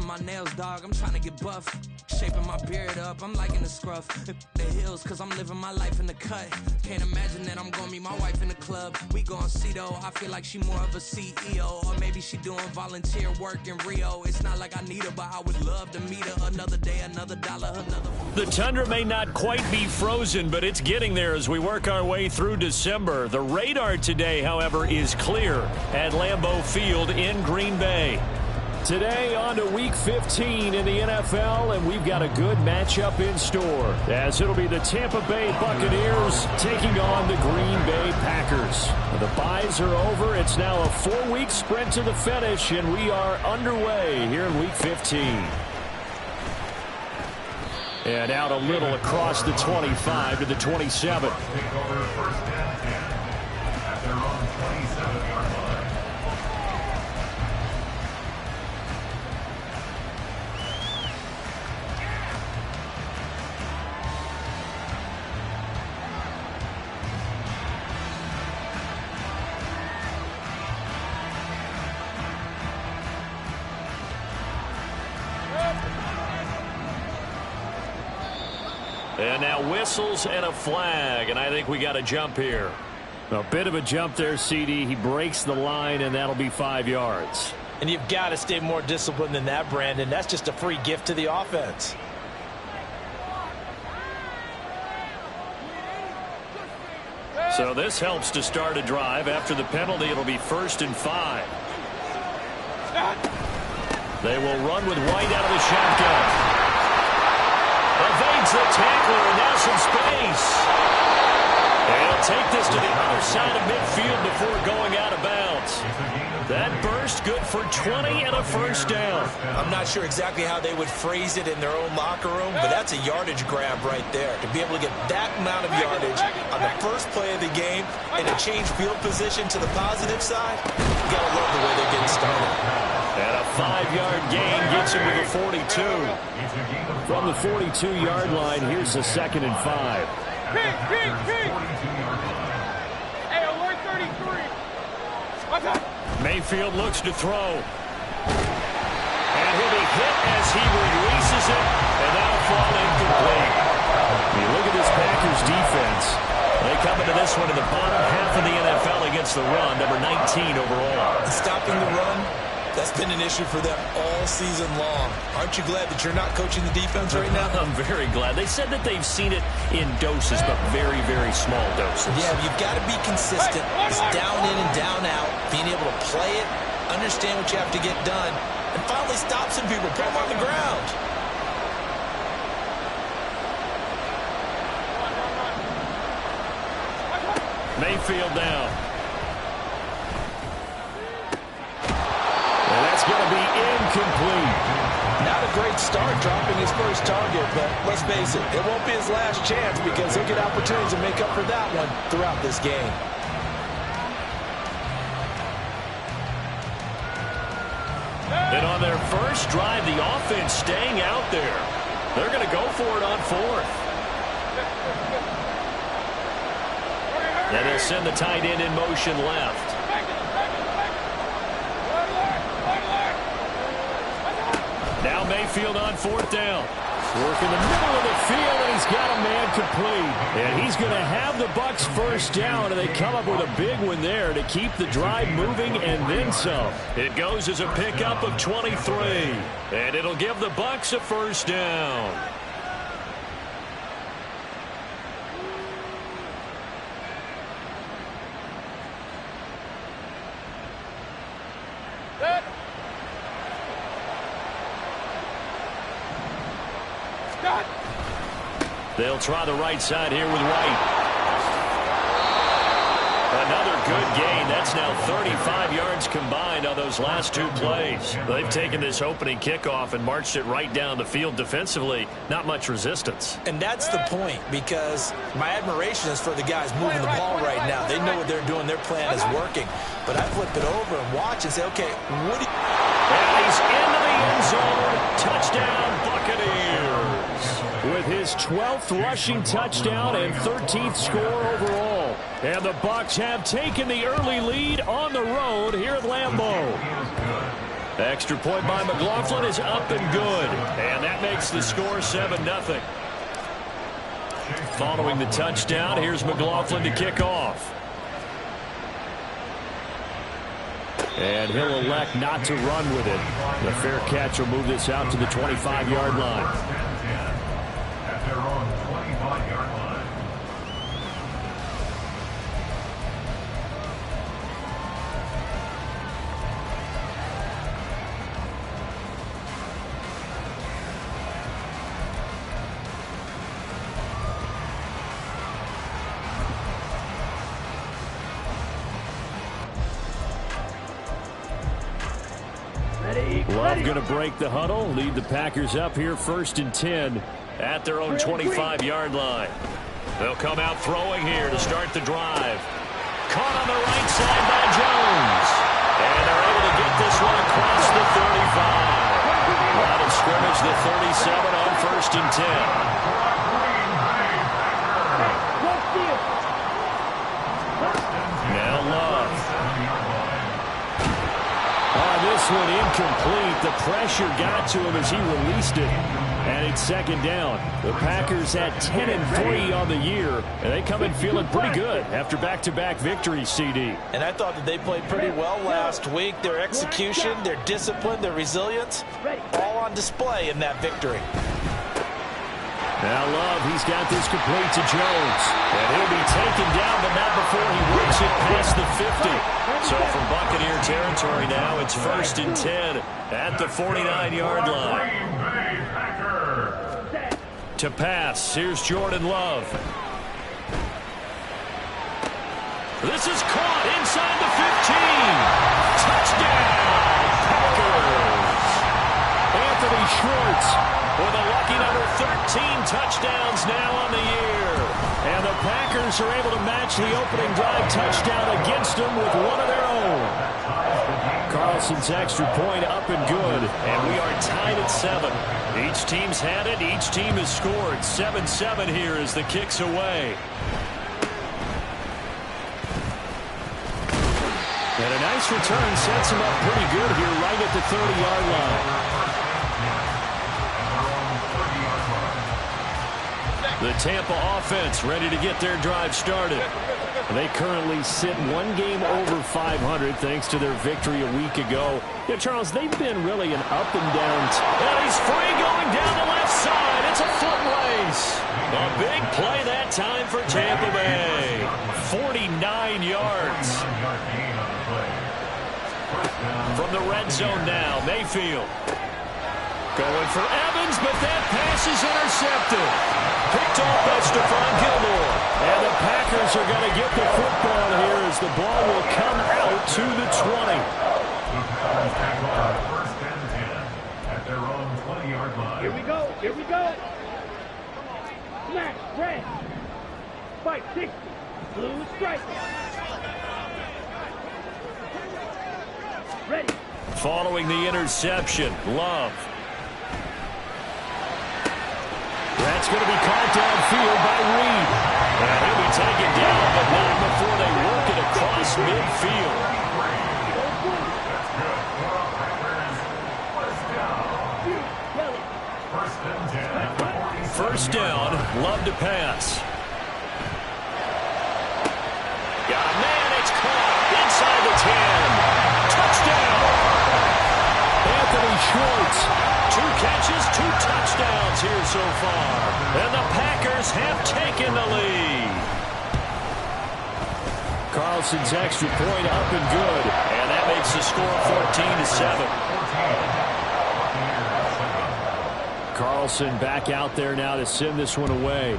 doing my nails, dog. I'm trying to get buff. Shaping my beard up, I'm liking the scruff. The hills, cause I'm living my life in the cut. Can't imagine that I'm gonna meet my wife in the club. We gon' see though, I feel like she more of a CEO. Or maybe she doing volunteer work in Rio. It's not like I need her, but I would love to meet her. Another day, another dollar, another... The tundra may not quite be frozen, but it's getting there as we work our way through December. The radar today, however, is clear at Lambeau Field in Green Bay. Today on to Week 15 in the NFL, and we've got a good matchup in store, as it'll be the Tampa Bay Buccaneers taking on the Green Bay Packers. The byes are over. It's now a 4-week sprint to the finish, and we are underway here in Week 15. And out a little across the 25 to the 27. And now whistles and a flag, and I think we got a jump here. A bit of a jump there, CD. He breaks the line, and that'll be 5 yards. And you've got to stay more disciplined than that, Brandon. That's just a free gift to the offense. So this helps to start a drive. After the penalty, it'll be 1st and 5. They will run with White out of the shotgun. Evades the tackler, and now some space. And he'll take this to the other side of midfield before going out of bounds. That burst good for 20 and a first down. I'm not sure exactly how they would phrase it in their own locker room, but that's a yardage grab right there. To be able to get that amount of yardage on the first play of the game and to change field position to the positive side, you got to love the way they're getting started. And a 5-yard gain gets him to the 42. From the 42-yard line, here's the 2nd and 5. Hey, alert 33. Mayfield looks to throw. And he'll be hit as he releases it, and that'll fall incomplete. You look at this Packers defense. They come into this one in the bottom half of the NFL against the run, number 19 overall. Stopping the run, that's been an issue for them all season long. Aren't you glad that you're not coaching the defense right now? I'm very glad. They said that they've seen it in doses, but very, very small doses. Yeah, you've got to be consistent. It's down in and down out. Being able to play it, understand what you have to get done, and finally stop some people, put them on the ground. Mayfield down. And that's going to be incomplete. Not a great start dropping his first target, but let's face it, it won't be his last chance because he'll get opportunities to make up for that one throughout this game. And on their first drive, the offense staying out there. They're going to go for it on 4th. And they'll send the tight end in motion left. Now Mayfield on 4th down. Working the middle of the field, and he's got a man complete. And he's going to have the Bucs first down, and they come up with a big one there to keep the drive moving and then some. It goes as a pickup of 23, and it'll give the Bucs a first down. They'll try the right side here with White. Another good gain. That's now 35 yards combined on those last 2 plays. They've taken this opening kickoff and marched it right down the field defensively. Not much resistance. And that's the point, because my admiration is for the guys moving the ball right now. They know what they're doing. Their plan is working. But I flip it over and watch and say, okay, what do you... And he's into the end zone. Touchdown, Buccaneers. With his 12th rushing touchdown and 13th score overall. And the Bucs have taken the early lead on the road here at Lambeau. Extra point by McLaughlin is up and good. And that makes the score 7-0. Following the touchdown, here's McLaughlin to kick off. And he'll elect not to run with it. The fair catch will move this out to the 25-yard line. At their own 25-yard line. Love going to break the huddle, lead the Packers up here 1st and 10 at their own 25-yard line. They'll come out throwing here to start the drive. Caught on the right side by Jones. And they're able to get this one across the 35. Line of scrimmage, the 37 on 1st and 10. Now Love. This one incomplete. The pressure got to him as he released it. And it's 2nd down. The Packers had 10-3 on the year. And they come in feeling pretty good after back-to-back victories, CD. And I thought that they played pretty well last week. Their execution, their discipline, their resilience, all on display in that victory. Now Love, he's got this complete to Jones. And he'll be taken down, but not before he works it past the 50. So from Buccaneer territory now, it's 1st and 10 at the 49-yard line. To pass, here's Jordan Love. This is caught inside the 15. Touchdown, Packers. Anthony Schwartz with a lucky number 13 touchdowns now on the year. And the Packers are able to match the opening drive touchdown against them with one of their own. Carlson's extra point up and good. And we are tied at 7. Each team's had it. Each team has scored. 7-7 here as the kick's away. And a nice return sets him up pretty good here right at the 30-yard line. The Tampa offense ready to get their drive started. They currently sit one game over 500 thanks to their victory a week ago. Yeah, Charles, they've been really an up and down. And he's free going down the left side. It's a foot race. A big play that time for Tampa Bay. 49 yards. From the red zone now, Mayfield. Going for Evans, but that pass is intercepted. Picked off by Stephon Gilmore. And the Packers are going to get the football here as the ball will come out to the 20. First and 10 at their own 20-yard line. Here we go. Here we go. Smash. Red. Spike. 60. Blue. Strike. Ready. Following the interception, Love. That's going to be caught downfield by Reed. And he'll be taken down, but not before they work it across midfield. First down, Love to pass. Got a man, it's caught inside the 10. Touchdown. Anthony Schwartz. 2 catches, 2 touchdowns here so far. And the Packers have taken the lead. Carlson's extra point up and good. And that makes the score 14-7. Carlson back out there now to send this one away.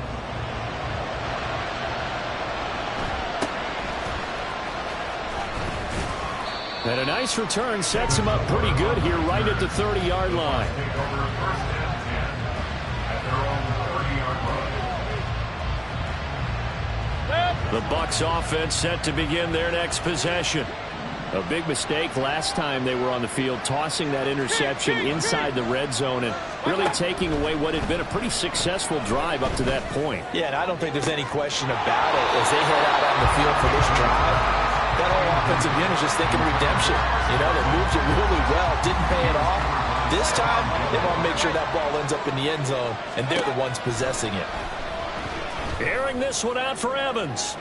And a nice return sets him up pretty good here right at the 30-yard line. The Bucs offense set to begin their next possession. A big mistake last time they were on the field, tossing that interception inside the red zone and really taking away what had been a pretty successful drive up to that point. Yeah, and I don't think there's any question about it. As they head out on the field for this drive, That whole offensive unit is just thinking redemption. You know, they moved it really well, didn't pay it off. This time, they want to make sure that ball ends up in the end zone, and they're the ones possessing it. Airing this one out for Evans.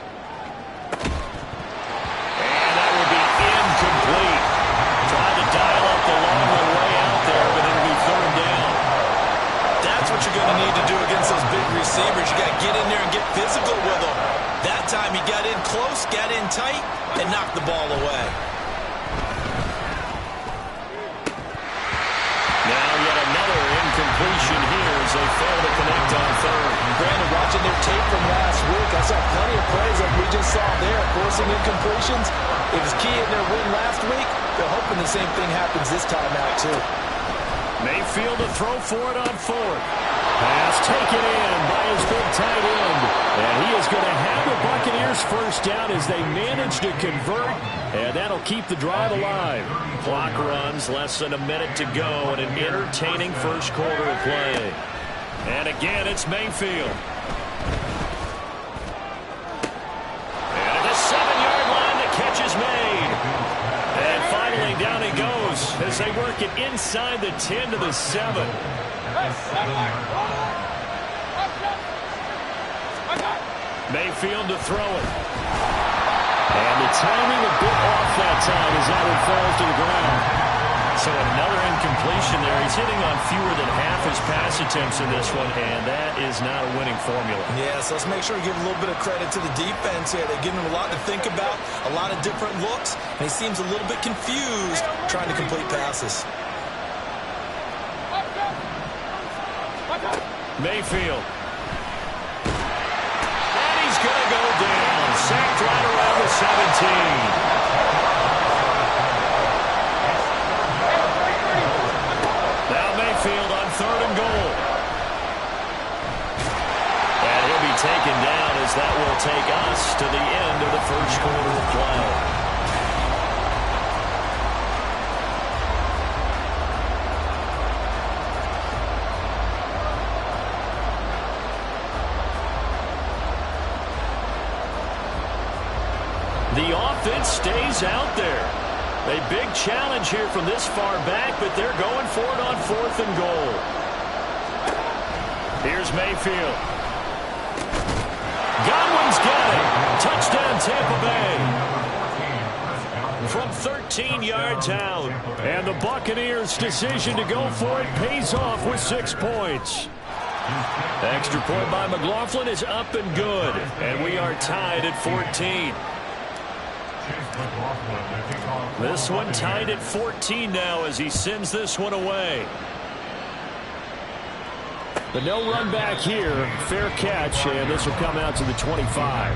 And that will be incomplete. Tried to dial up the long way out there, but it'll be third down. That's what you're going to need to do against those big receivers. You got to get in there and get physical with them. That time he got in close, got in tight, and knocked the ball away. Now yet another incompletion here as they fail to connect on third. Granted, watching their tape from last week, I saw plenty of plays like we just saw there, forcing incompletions. It was key in their win last week. They're hoping the same thing happens this time out, too. Mayfield to throw for it on fourth. Pass taken in by his big tight end. And he is going to have the Buccaneers first down as they manage to convert. And that'll keep the drive alive. Clock runs, less than a minute to go, and an entertaining first quarter of play. And again, it's Mayfield. And at the 7-yard line, the catch is made. And finally, down he goes as they work it inside the 10 to the 7. Mayfield to throw it. And the timing a bit off that time as that one falls to the ground. So another incompletion there. He's hitting on fewer than half his pass attempts in this one, and that is not a winning formula. Yes, let's make sure we give a little bit of credit to the defense here. They're giving him a lot to think about, a lot of different looks, and he seems a little bit confused trying to complete passes. Mayfield. And he's going to go down. Sacked right around the 17. Now Mayfield on third and goal. And he'll be taken down as that will take us to the end of the first quarter of play. The offense stays out there. A big challenge here from this far back, but they're going for it on fourth and goal. Here's Mayfield. Godwin's got it. Touchdown, Tampa Bay. From 13 yards out. And the Buccaneers' decision to go for it pays off with 6 points. Extra point by McLaughlin is up and good. And we are tied at 14. This one tied at 14 now as he sends this one away. The no run back here, fair catch, and this will come out to the 25.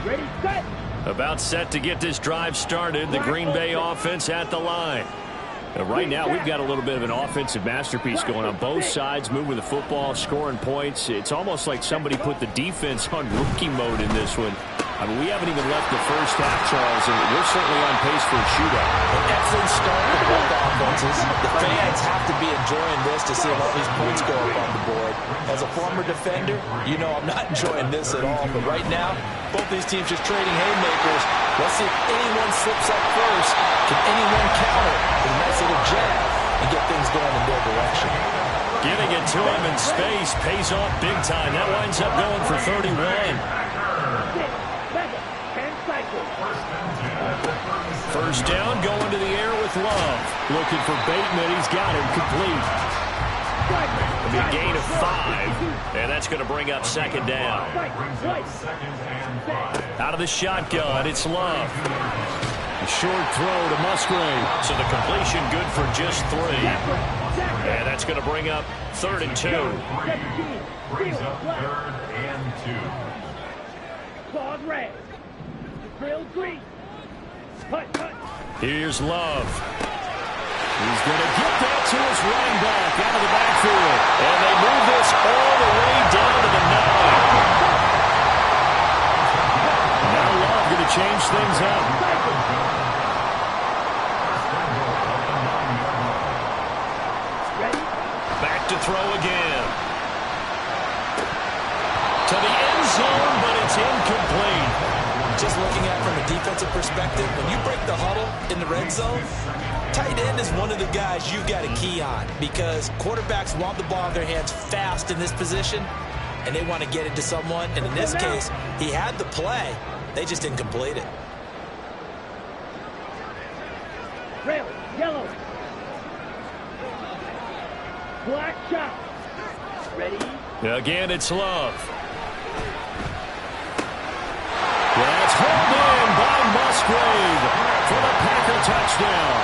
Ready, set. About set to get this drive started. The Green Bay offense at the line. Right now, we've got a little bit of an offensive masterpiece going on. Both sides moving the football, scoring points. It's almost like somebody put the defense on rookie mode in this one. I mean, we haven't even left the first half, Charles, and we're certainly on pace for a shootout. An excellent start for both offenses. The fans have to be enjoying this to see all these points go up on the board. As a former defender, you know I'm not enjoying this at all. But right now, both these teams just trading haymakers. Let's see if anyone slips up first. Can anyone counter with a nice little jab and get things going in their direction? Giving it to him in space pays off big time. That winds up going for 31. First down, going to the air with Love. Looking for Bateman. He's got him complete. It'll be a gain of 5, and that's going to bring up second down. Out of the shotgun, it's Love. A short throw to Musgrave. So the completion good for just 3. And that's going to bring up 3rd and 2. Brings up 3rd and 2. Claude red. Drill green. Here's Love. He's going to get that to his running back out of the backfield. And they move this all the way down to the 9. Now Love going to change things up. defensive perspective, when you break the huddle in the red zone, tight end is one of the guys you've got to key on because quarterbacks want the ball in their hands fast in this position, and they want to get it to someone. And in this case, he had the play. They just didn't complete it. Red, yellow. Black shot. Ready? Again, it's Love. That's hauled in by Musgrave for the Packer touchdown.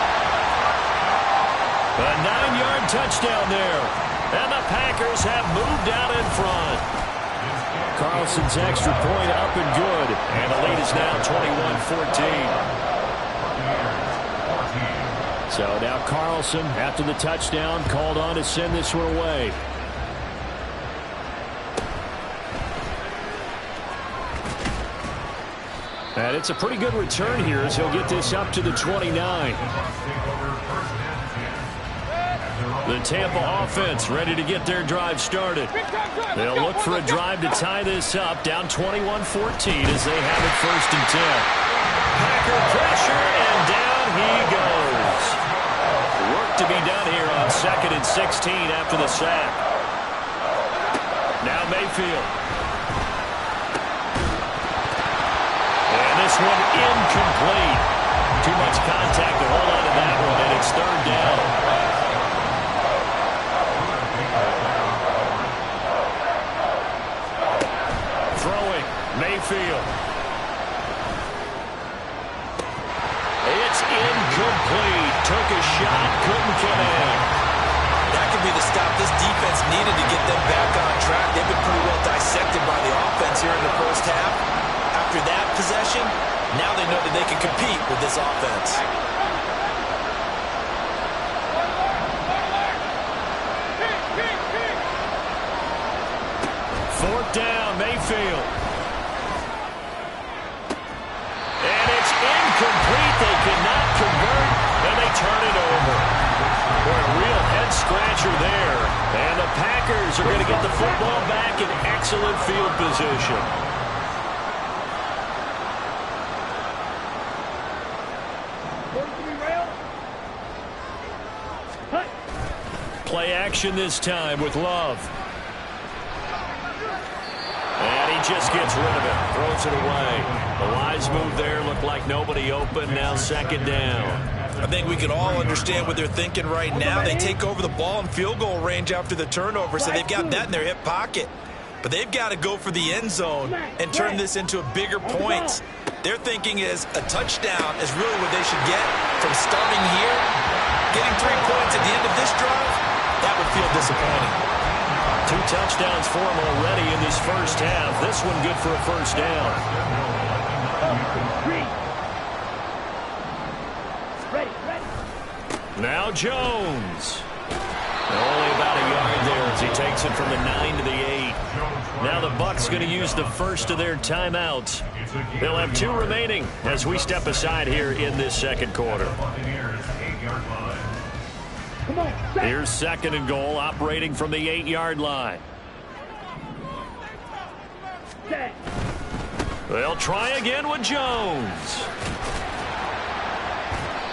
A 9-yard touchdown there. And the Packers have moved out in front. Carlson's extra point up and good. And the lead is now 21-14. So now Carlson, after the touchdown, called on to send this one away. And it's a pretty good return here as he'll get this up to the 29. The Tampa offense ready to get their drive started. They'll look for a drive to tie this up, down 21-14 as they have it 1st and 10. Packer pressure, and down he goes. Work to be done here on 2nd and 16 after the sack. Now Mayfield. And this one incomplete. Too much contact to hold on to that one, and it's 3rd down. Throwing, Mayfield. It's incomplete. Took a shot, couldn't connect. That could be the stop this defense needed to get them back on track. They've been pretty well dissected by the offense here in the first half. After that possession, now they know that they can compete with this offense. 4th down, Mayfield. And it's incomplete. They cannot convert, and they turn it over. Boy, a real head-scratcher there. And the Packers are going to get the football back in excellent field position. Play action this time with Love. And he just gets rid of it. Throws it away. The wise move there. Looked like nobody open. Now 2nd down. I think we can all understand what they're thinking right now. They take over the ball in field goal range after the turnover, so they've got that in their hip pocket. But they've got to go for the end zone and turn this into bigger points. Their thinking is a touchdown is really what they should get from starting here. Getting 3 points at the end of this drive, that would feel disappointing. 2 touchdowns for him already in this first half. This one good for a 1st down. Now Jones. Only about a yard there as he takes it from the 9 to the 8. Now the Bucs going to use the first of their timeouts. They'll have 2 remaining as we step aside here in this 2nd quarter. Here's 2nd and goal, operating from the 8-yard line. They'll try again with Jones.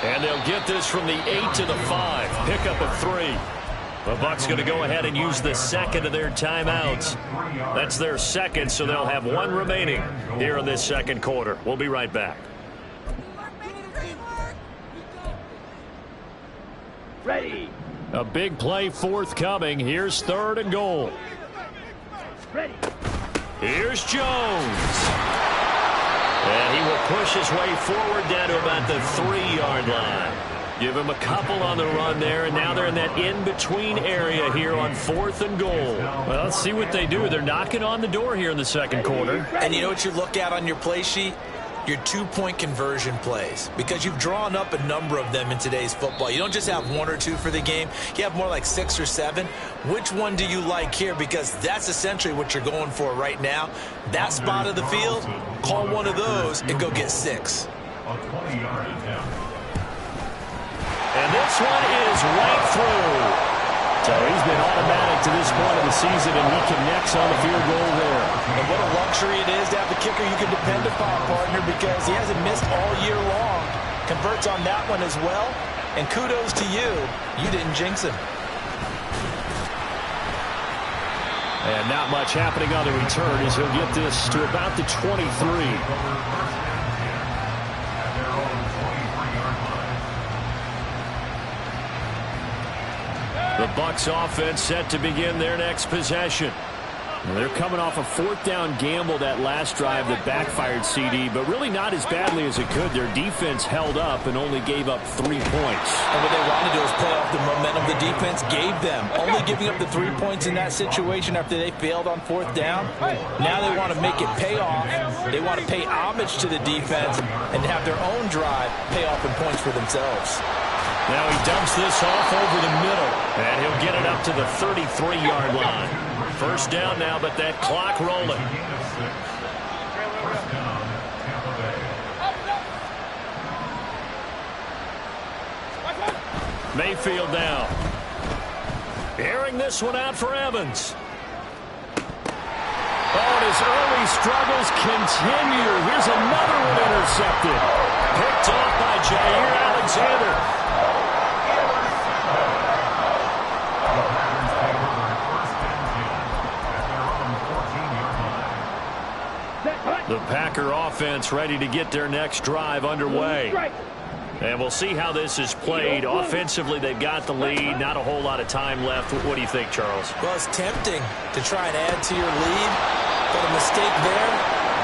And they'll get this from the 8 to the 5. Pickup of 3. The Bucs going to go ahead and use the 2nd of their timeouts. That's their 2nd, so they'll have 1 remaining here in this 2nd quarter. We'll be right back. Ready. A big play forthcoming. Here's 3rd and goal. Ready. Here's Jones. And he will push his way forward down to about the 3-yard line. Give him a couple on the run there, and now they're in that in-between area here on 4th and goal. Well, let's see what they do. They're knocking on the door here in the 2nd quarter. And you know what you look at on your play sheet? Your 2-point conversion plays, because you've drawn up a number of them in today's football. You don't just have 1 or 2 for the game. You have more like 6 or 7. Which one do you like here? Because that's essentially what you're going for right now. That spot of the field, call one of those and go get 6. And this one is right through. So he's been automatic to this point of the season, and he connects on the field goal there. And what a luxury luxury it is to have a kicker you can depend upon, partner, because he hasn't missed all year long. Converts on that one as well. And kudos to you. You didn't jinx him. And not much happening on the return as he'll get this to about the 23. The Bucs offense set to begin their next possession. They're coming off a fourth down gamble that last drive that backfired, CD, but really not as badly as it could. Their defense held up and only gave up 3 points. And what they wanted to do is play off the momentum the defense gave them. Only giving up the 3 points in that situation after they failed on fourth down. Now they want to make it pay off. They want to pay homage to the defense and have their own drive pay off in points for themselves. Now he dumps this off over the middle, and he'll get it up to the 33-yard line. First down now, but that clock rolling. Mayfield now. Airing this one out for Evans. Oh, and his early struggles continue. Here's another one intercepted. Picked off by Jair Alexander. The Packer offense ready to get their next drive underway. And we'll see how this is played. Offensively, they've got the lead. Not a whole lot of time left. What do you think, Charles? Well, it's tempting to try and add to your lead, but a mistake there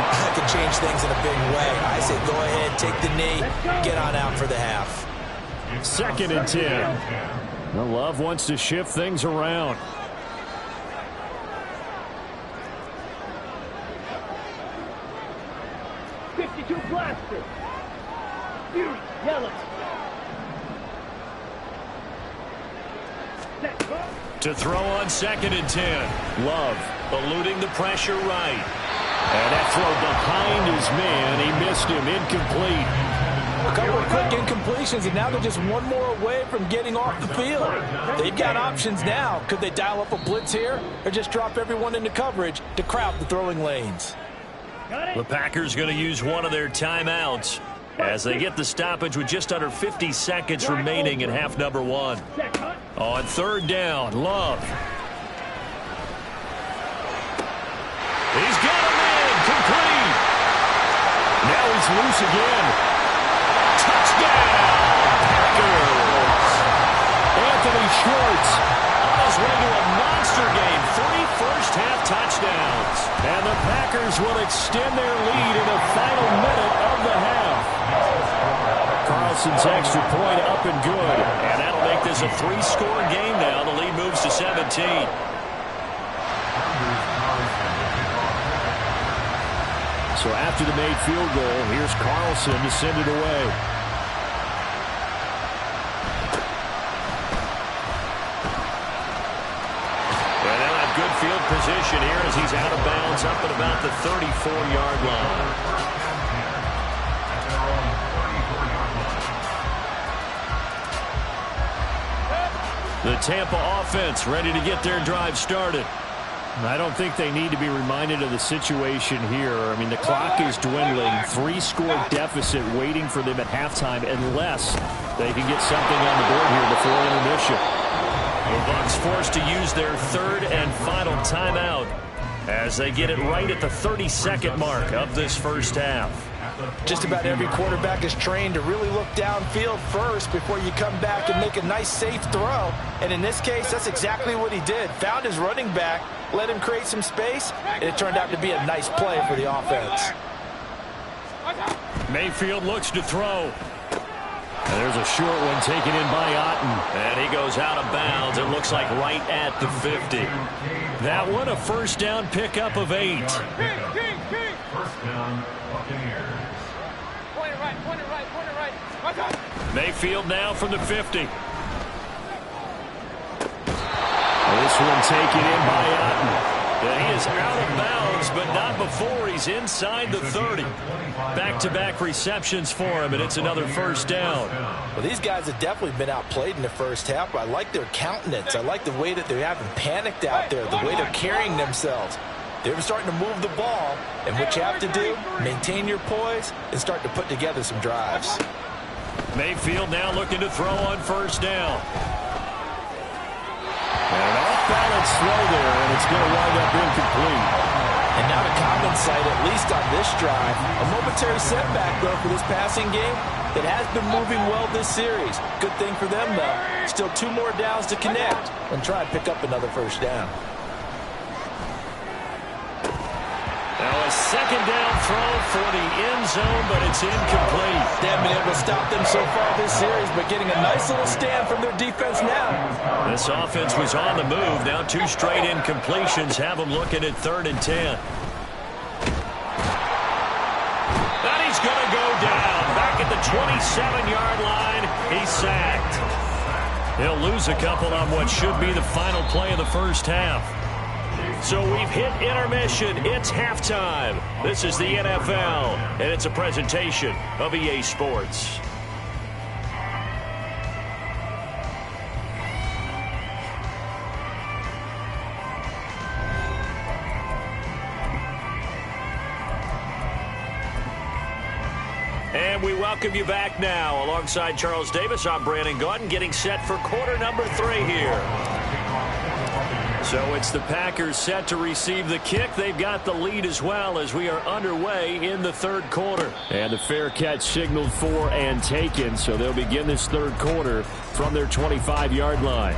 that could change things in a big way. I say go ahead, take the knee, get on out for the half. 2nd and 10. Well, Love wants to shift things around. Blaster. Fury, yellow. To throw on 2nd and 10. Love eluding the pressure right. And that throw behind his man. He missed him. Incomplete. A couple of quick incompletions, and now they're just one more away from getting off the field. They've got options now. Could they dial up a blitz here or just drop everyone into coverage to crowd the throwing lanes? The Packers going to use one of their timeouts as they get the stoppage with just under 50 seconds remaining in half number 1. On 3rd down, Love. He's got a man, complete. Now he's loose again. Touchdown, Packers. Anthony Schwartz on his way to a monster game. 3 first-half touchdowns. And the Packers will extend their lead in the final minute of the half. Carlson's extra point up and good. And that'll make this a 3-score game now. The lead moves to 17. So after the made field goal, here's Carlson to send it away. Good field position here as he's out of bounds up at about the 34-yard line. The Tampa offense ready to get their drive started. I don't think they need to be reminded of the situation here. I mean, the clock is dwindling. 3-score deficit waiting for them at halftime unless they can get something on the board here before intermission. The Bucs forced to use their 3rd and final timeout as they get it right at the 32nd mark of this first half. Just about every quarterback is trained to really look downfield first before you come back and make a nice, safe throw. And in this case, that's exactly what he did. Found his running back, let him create some space, and it turned out to be a nice play for the offense. Mayfield looks to throw. And there's a short one taken in by Otten. And he goes out of bounds. It looks like right at the 50. That one a first down pickup of 8. First down, Buccaneers. Point it right. Mayfield now from the 50. This one taken in by Otten. And he is out of bounds, but not before he's inside the 30. Back-to-back receptions for him, and it's another first down. Well, these guys have definitely been outplayed in the first half, but I like their countenance. I like the way that they haven't panicked out there, the way they're carrying themselves. They were starting to move the ball, and what you have to do, maintain your poise and start to put together some drives. Mayfield now looking to throw on first down. And an off-balance throw there, and it's going to wind up incomplete. And not a common sight, at least on this drive. A momentary setback, though, for this passing game that has been moving well this series. Good thing for them, though. Still 2 more downs to connect and try and pick up another first down. Now a second down throw for the end zone, but it's incomplete. They haven't been able to stop them so far this series, but getting a nice little stand from their defense now. This offense was on the move. Now 2 straight incompletions have them looking at 3rd and 10. And he's going to go down. Back at the 27-yard line, he's sacked. He'll lose a couple on what should be the final play of the first half. So we've hit intermission. It's halftime. This is the NFL, and it's a presentation of EA Sports. And we welcome you back now. Alongside Charles Davis, I'm Brandon Gaudin, getting set for quarter number 3 here. So it's the Packers set to receive the kick. They've got the lead as well as we are underway in the 3rd quarter. And the fair catch signaled for and taken, so they'll begin this 3rd quarter from their 25-yard line.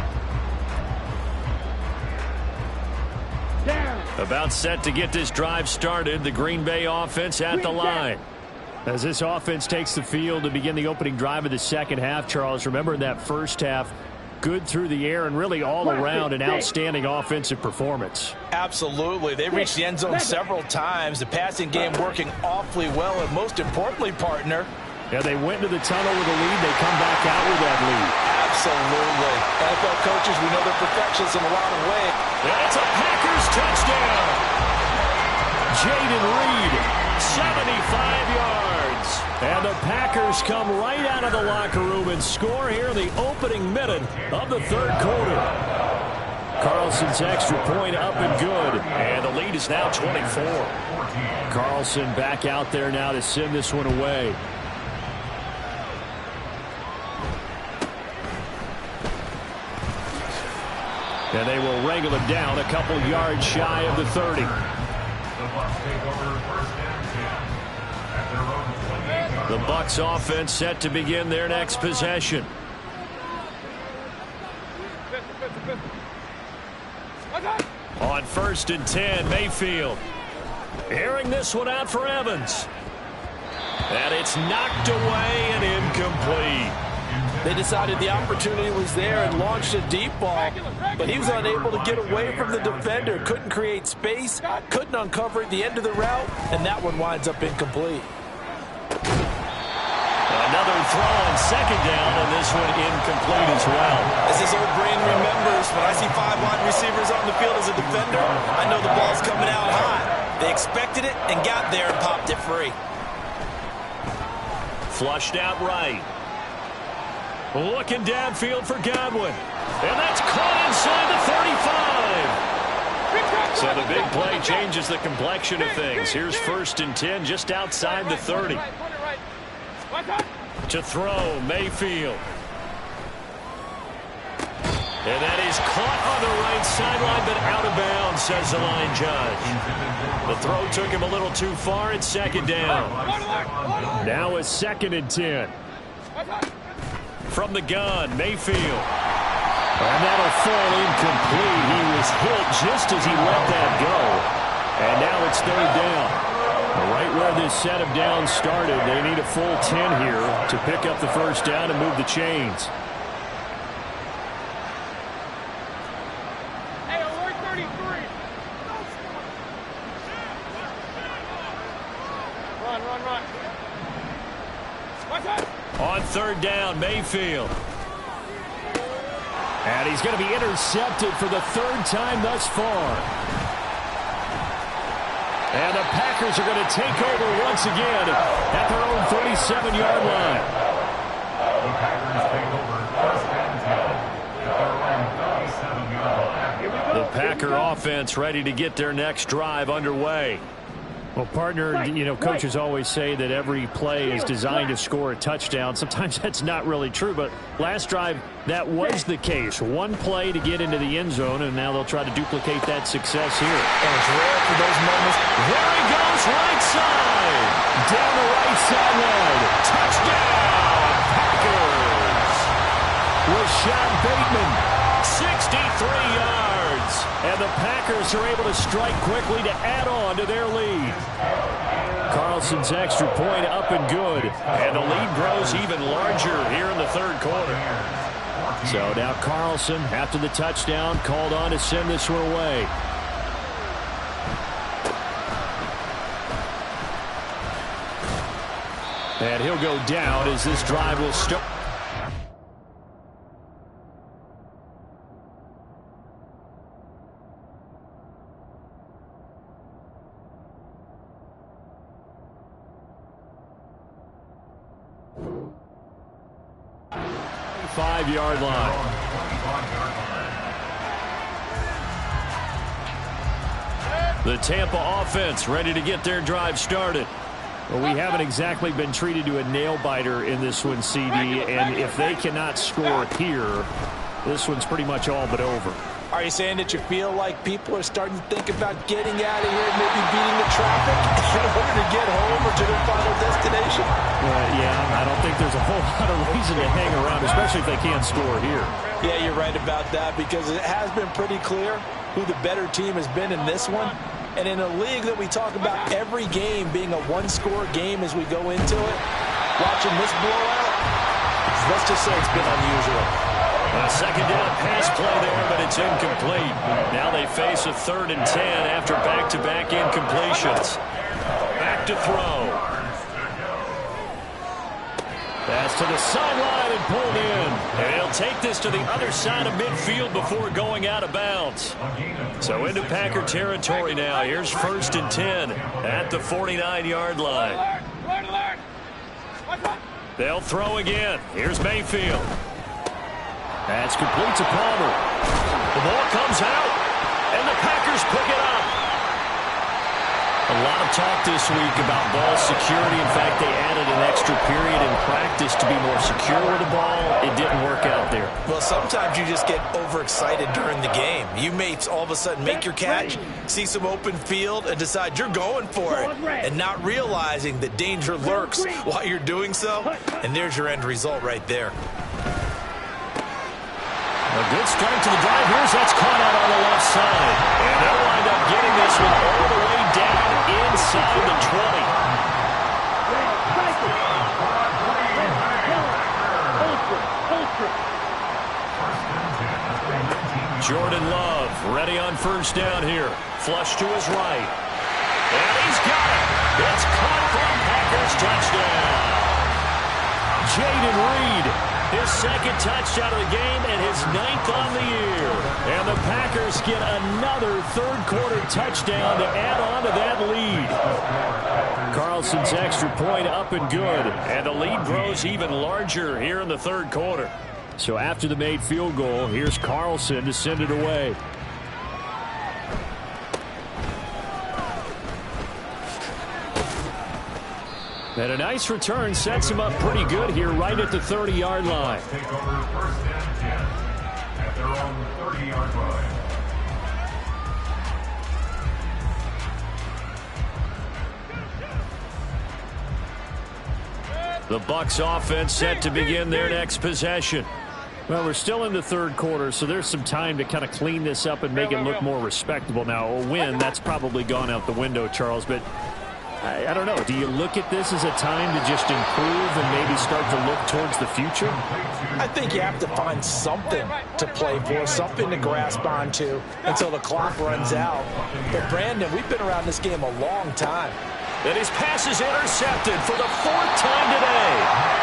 Down. About set to get this drive started, the Green Bay offense at the line. As this offense takes the field to begin the opening drive of the second half, Charles, remember in that first half, good through the air and really all around an outstanding offensive performance. Absolutely. They reached the end zone several times. The passing game working awfully well, and most importantly, partner. Yeah, they went into the tunnel with a lead. They come back out with that lead. Absolutely. NFL coaches, we know they're perfectionists in a lot of ways. That's a Packers touchdown. Jaden Reed, 75 yards. And the Packers come right out of the locker room and score here in the opening minute of the 3rd quarter. Carlson's extra point up and good. And the lead is now 24. Carlson back out there now to send this one away. And they will wrangle it down a couple yards shy of the 30. The Bucs take over 1st and 10 at their own 28-yard The line. Bucs offense set to begin their next possession. On 1st and 10, Mayfield. Airing this one out for Evans. And it's knocked away and incomplete. They decided the opportunity was there and launched a deep ball, but he was unable to get away from the defender, couldn't create space, couldn't uncover at the end of the route, and that one winds up incomplete. Another throw on 2nd down, and this one incomplete as well. As his old brain remembers, when I see 5 wide receivers on the field as a defender, I know the ball's coming out hot. They expected it and got there and popped it free. Flushed out right. Looking downfield for Godwin. And that's caught inside the 35. So the big play changes the complexion of things. Here's 1st and 10 just outside the 30. To throw, Mayfield. And that is caught on the right sideline, but out of bounds, says the line judge. The throw took him a little too far. It's 2nd down. Now it's 2nd and 10. From the gun, Mayfield. And that'll fall incomplete. He was hit just as he let that go. And now it's 3rd down. Right where this set of downs started, they need a full 10 here to pick up the first down and move the chains. Hey, alert 33. Run. Watch out. On 3rd down, Mayfield. And he's going to be intercepted for the 3rd time thus far. And the Packers are going to take over once again at their own 37-yard line. The Packers take over 1st and 10 at their own 37-yard line. The Packer offense ready to get their next drive underway. Well, partner, you know, coaches always say that every play is designed to score a touchdown. Sometimes that's not really true, but last drive, that was the case. One play to get into the end zone, and now they'll try to duplicate that success here. And it's rare for those moments. There he goes, right side. Down the right sideline. Touchdown, Packers. Rashad Bateman, 63 yards. And the Packers are able to strike quickly to add on to their lead. Carlson's extra point up and good. And the lead grows even larger here in the third quarter. So now Carlson, after the touchdown, called on to send this one away. And he'll go down as this drive will start. Five-yard line. The Tampa offense ready to get their drive started. Well, we haven't exactly been treated to a nail-biter in this one, CD, and if they cannot score here, this one's pretty much all but over. Are you saying that you feel like people are starting to think about getting out of here, maybe beating the traffic in order to get home or to their final destination? Yeah, I don't think there's a whole lot of reason to hang around, especially if they can't score here. Yeah, you're right about that, because it has been pretty clear who the better team has been in this one. And in a league that we talk about every game being a one-score game as we go into it, watching this blowout, let's just say it's been unusual. A second down pass play there, but it's incomplete. Now they face a 3rd and 10 after back-to-back incompletions. Back to throw. Pass to the sideline and pulled in. And he'll take this to the other side of midfield before going out of bounds. So into Packer territory now. Here's 1st and 10 at the 49-yard line. They'll throw again. Here's Mayfield. That's complete to Palmer. The ball comes out, and the Packers pick it up. A lot of talk this week about ball security. In fact, they added an extra period in practice to be more secure with the ball. It didn't work out there. Well, sometimes you just get overexcited during the game. You may all of a sudden make your catch, see some open field, and decide you're going for it, and not realizing that danger lurks while you're doing so. And there's your end result right there. A good start to the drive. That's caught out on the left side. And they'll wind up getting this one all the way down inside the 20. Jordan Love ready on 1st down here. Flush to his right. And he's got it. It's caught for a Packers touchdown. Jaden Reed. His 2nd touchdown of the game and his 9th on the year. And the Packers get another 3rd quarter touchdown to add on to that lead. Carlson's extra point up and good. And the lead grows even larger here in the 3rd quarter. So after the made field goal, here's Carlson to send it away. And a nice return sets him up pretty good here right at the 30-yard line. Take over 1st and 10 at their own 30-yard line. The Bucs offense set to begin their next possession. Well, we're still in the 3rd quarter, so there's some time to kind of clean this up and make it look more respectable. Now, a win, that's probably gone out the window, Charles, but I don't know. Do you look at this as a time to just improve and maybe start to look towards the future? I think you have to find something to play for, something to grasp onto until the clock runs out. But, Brandon, we've been around this game a long time. And his pass is intercepted for the 4th time today.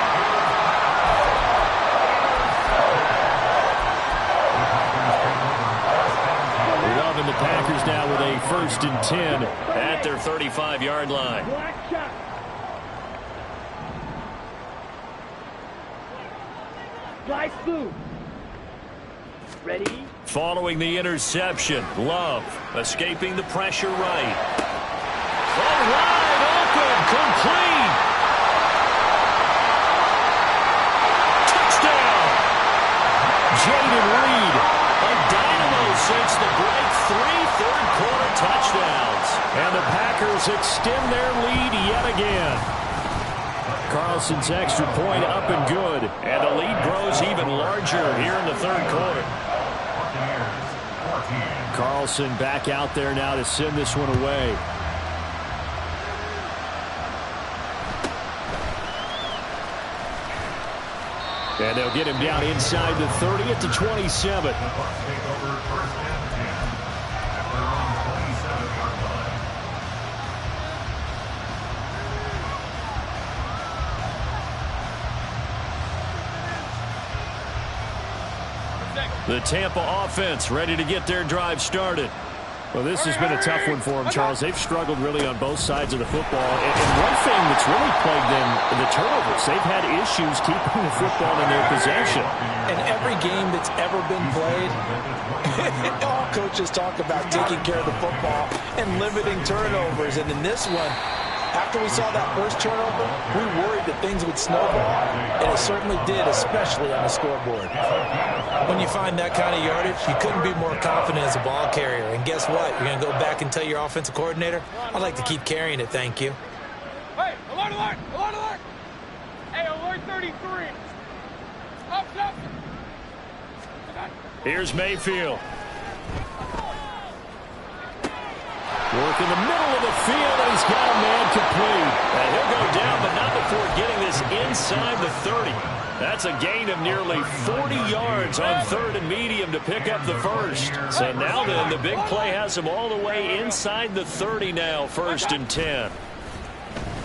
And the Packers now with a 1st and 10 at their 35-yard line. Slice through. Ready? Following the interception, Love escaping the pressure right. Oh, wide open, complete. Touchdown. Jaden Reed, a dynamo since the break. 3 third-quarter touchdowns. And the Packers extend their lead yet again. Carlson's extra point up and good. And the lead grows even larger here in the third quarter. Carlson back out there now to send this one away. And they'll get him down inside the 30 at the 27. The Tampa offense ready to get their drive started. Well, this has been a tough one for them, Charles. They've struggled really on both sides of the football. And one thing that's really plagued them, the turnovers. They've had issues keeping the football in their possession. In every game that's ever been played, all coaches talk about taking care of the football and limiting turnovers. And in this one, after we saw that first turnover, we worried that things would snowball, and it certainly did, especially on the scoreboard. When you find that kind of yardage, you couldn't be more confident as a ball carrier. And guess what? You're going to go back and tell your offensive coordinator, I'd like to keep carrying it, thank you. Hey, alert, alert, alert, alert! Hey, alert 33. Up. Here's Mayfield. Work in the middle of the field, and he's got a man complete. And he'll go down, but not before getting this inside the 30. That's a gain of nearly 40 yards on 3rd and medium to pick up the first. So now then, the big play has him all the way inside the 30 now, 1st and 10.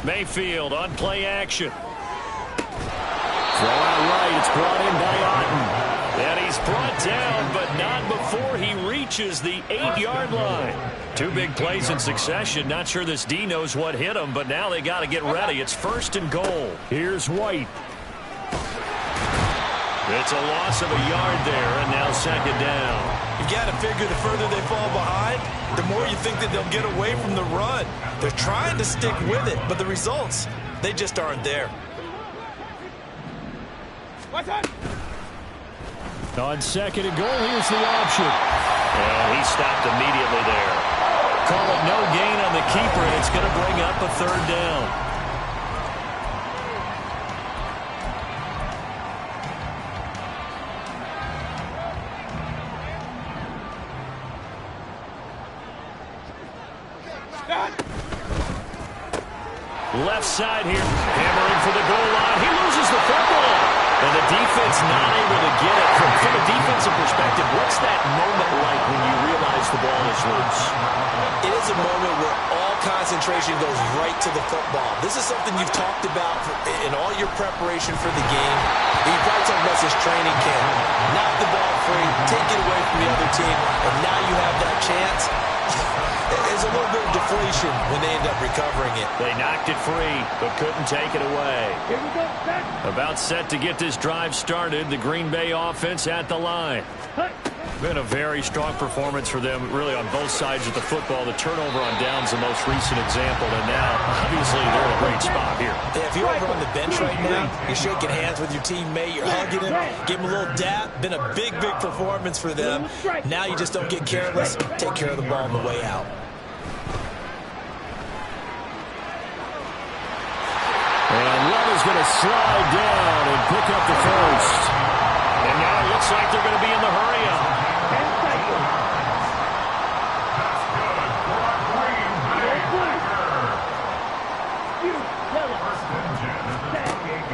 Mayfield on play action. Throw out right, it's brought in by Otten. And he's brought down, but not before he reaches the 8-yard line. 2 big plays in succession. Not sure this D knows what hit him, but now they got to get ready. It's 1st and goal. Here's White. It's a loss of a yard there, and now 2nd down. You got to figure the further they fall behind, the more you think that they'll get away from the run. They're trying to stick with it, but the results, they just aren't there. On 2nd and goal, here's the option. And he stopped immediately there. Call it no gain on the keeper, and it's going to bring up a 3rd down. Left side here, hammering for the goal line. He loses the football. And the defense not able to get it. From a defensive perspective, what's that moment like when you realize the ball is loose? It is a moment where all concentration goes right to the football. This is something you've talked about in all your preparation for the game. You probably talked about this training camp. Knock the ball free, take it away from the other team, and now you have that chance. There's a little bit of deflation when they end up recovering it. They knocked it free, but couldn't take it away. Here we go, set. About set to get this drive started. The Green Bay offense at the line. Been a very strong performance for them, really, on both sides of the football. The turnover on downs the most recent example, and now, obviously, they're in a great spot here. Yeah, if you're over on the bench right now, you're shaking hands with your teammate, you're hugging him, give him a little dap. Been a big, big performance for them. Now you just don't get careless. Take care of the ball on the way out. And Love is going to slide down and pick up the first. And now it looks like they're going to be in the hurry-up.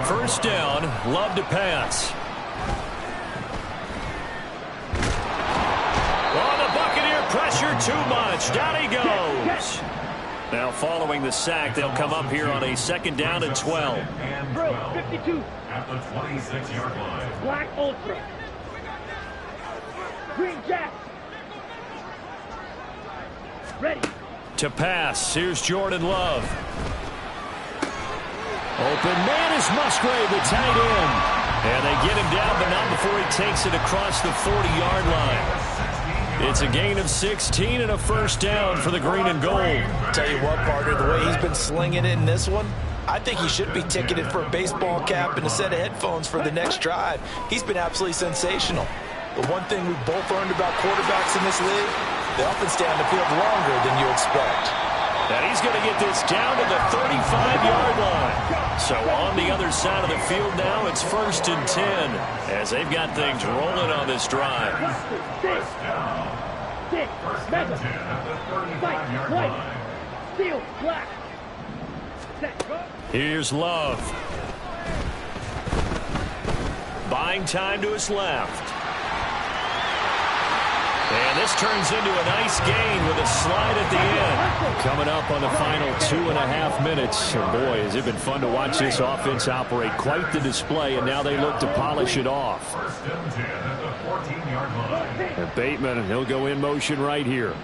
First down, Love to pass. Oh, the Buccaneer pressure too much. Down he goes. Now following the sack, they'll come up here on a 2nd down and 12. Bro, 52. At the 26-yard line. Black Ultra. Green Jack. Ready. To pass, here's Jordan Love. Open man is Musgrave, the tight end. And they get him down, but not before he takes it across the 40-yard line. It's a gain of 16 and a first down for the green and gold. Tell you what, partner, the way he's been slinging it in this one, I think he should be ticketed for a baseball cap and a set of headphones for the next drive. He's been absolutely sensational. The one thing we've both learned about quarterbacks in this league, they often stay on the field longer than you expect. And he's going to get this down to the 35-yard line. So on the other side of the field now, it's 1st and 10 as they've got things rolling on this drive. Here's Love. Buying time to his left. And this turns into a nice gain with a slide at the end. Coming up on the final 2.5 minutes. And boy, has it been fun to watch this offense operate. Quite the display, and now they look to polish it off. And Bateman, he'll go in motion right here.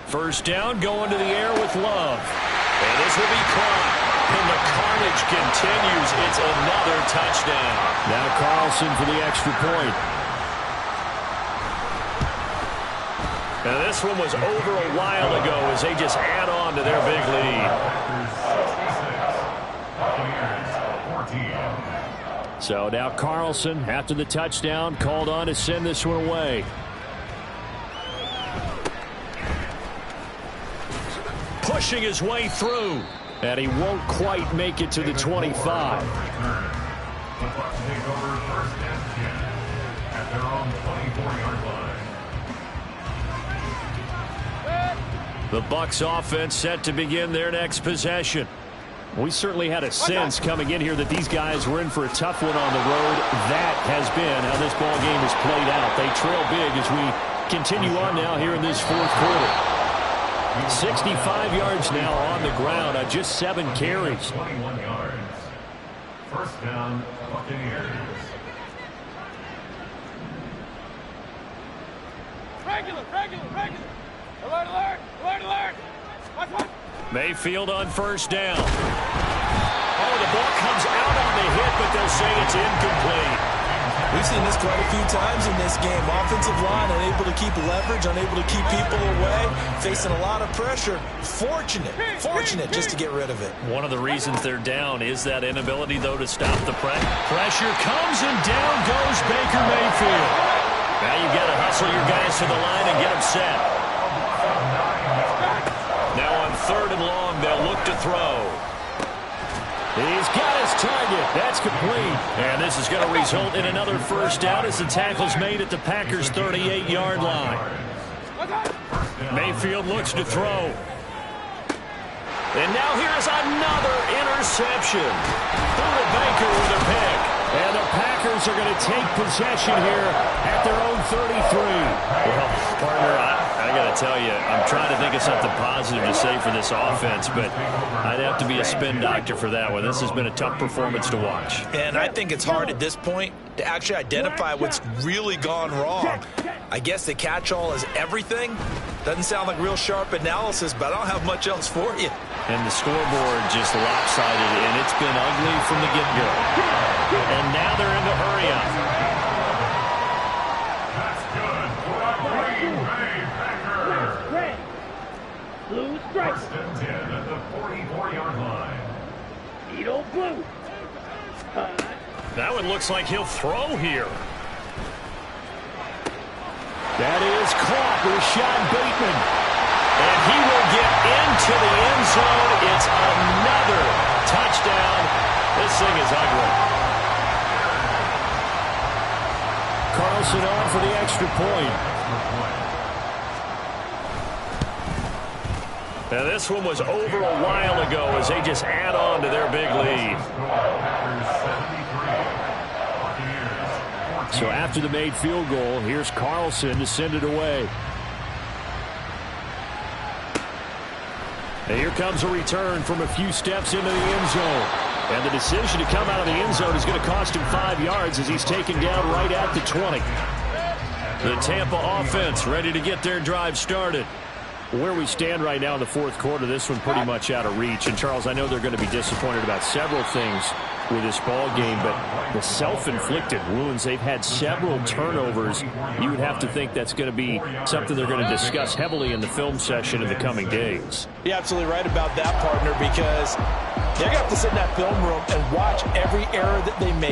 First down, going to the air with Love. And this will be caught. And the carnage continues. It's another touchdown. Now Carlson for the extra point. And this one was over a while ago as they just add on to their big lead. So now Carlson, after the touchdown, called on to send this one away. Pushing his way through. And he won't quite make it to the 25. The Bucs offense set to begin their next possession. We certainly had a sense coming in here that these guys were in for a tough one on the road. That has been how this ball game has played out. They trail big as we continue on now here in this fourth quarter. 65 yards now on the ground on just 7 carries. 21 yards. First down, Buccaneers. Regular. Alert. Watch. Mayfield on first down. Oh, the ball comes out on the hit, but they'll say it's incomplete. We've seen this quite a few times in this game. Offensive line unable to keep leverage, unable to keep people away, facing a lot of pressure. Fortunate just to get rid of it. One of the reasons they're down is that inability, though, to stop the pressure. Comes and down goes Baker Mayfield. Now you've got to hustle your guys to the line and get them set. Now on 3rd and long, they'll look to throw. He's got his target. That's complete. And this is going to result in another first down as the tackle's made at the Packers' 38-yard line. Mayfield looks to throw. And now here's another interception. Through to Baker with a pick. And the Packers are going to take possession here at their own 33. Well, partner, I got to tell you, I'm trying to think of something positive to say for this offense, but I'd have to be a spin doctor for that one. This has been a tough performance to watch. And I think it's hard at this point to actually identify what's really gone wrong. I guess the catch-all is everything. Doesn't sound like real sharp analysis, but I don't have much else for you. And the scoreboard just lopsided, and it's been ugly from the get-go. And now they're in the hurry-up. That's good. Green Bay Packers. Red. Blue stripes. First and 10 at the 44-yard line. Beetle blue. That one looks like he'll throw here. That is caught with Sean Bateman. And he will get into the end zone. It's another touchdown. This thing is ugly. Carlson on for the extra point. Now this one was over a while ago as they just add on to their big lead. So after the made field goal, here's Carlson to send it away. And here comes a return from a few steps into the end zone. And the decision to come out of the end zone is going to cost him 5 yards as he's taken down right at the 20. The Tampa offense ready to get their drive started. Where we stand right now in the fourth quarter, this one pretty much out of reach. And, Charles, I know they're going to be disappointed about several things with this ball game, but the self-inflicted wounds, they've had several turnovers. You would have to think that's going to be something they're going to discuss heavily in the film session in the coming days. You're absolutely right about that, partner, because they're going to have to sit in that film room and watch every error that they make.